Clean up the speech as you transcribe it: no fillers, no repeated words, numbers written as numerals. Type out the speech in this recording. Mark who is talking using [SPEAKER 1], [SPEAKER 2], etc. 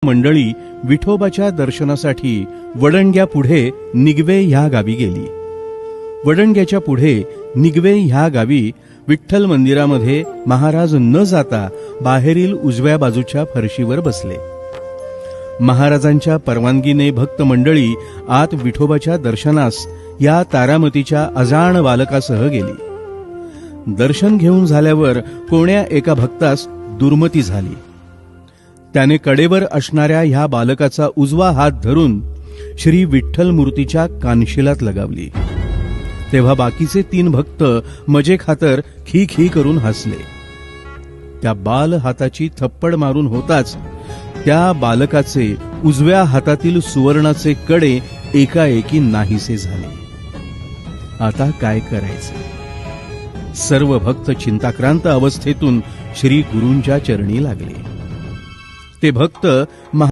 [SPEAKER 1] मंडळी विठोबाच्या दर्शनासाठी वडणग्या पुढे निगवे ह्या गावी गेली. वडणग्याच्या पुढे निगवे ह्या गावी विठ्ठल मंदिरामध्ये महाराज न जाता बाहेरील उजव्या बाजूच्या फरशीवर बसले. महाराजांच्या परवानगीने भक्त मंडळी आत विठोबाच्या दर्शनास या तारामतीच्या अजाण बालकासह गेली. दर्शन घेऊन झाल्यावर कोण्या एका भक्तास दुर्मती झाली. त्याने कडेवर असणाऱ्या ह्या बालकाचा उजवा हात धरून श्री विठ्ठल मूर्तीच्या कानशिलात लगावली. तेव्हा बाकीचे 3 भक्त मजे खातर खी खी करून हसले. त्या बाल हाताची थप्पड मारून होताच त्या बालकाचे उजव्या हातातील सुवर्णाचे कडे एकाएकी नाहीसे झाले. आता काय करायचे? सर्व भक्त चिंताक्रांत अवस्थेतून श्री गुरूंच्या चरणी लागले. ते भक्त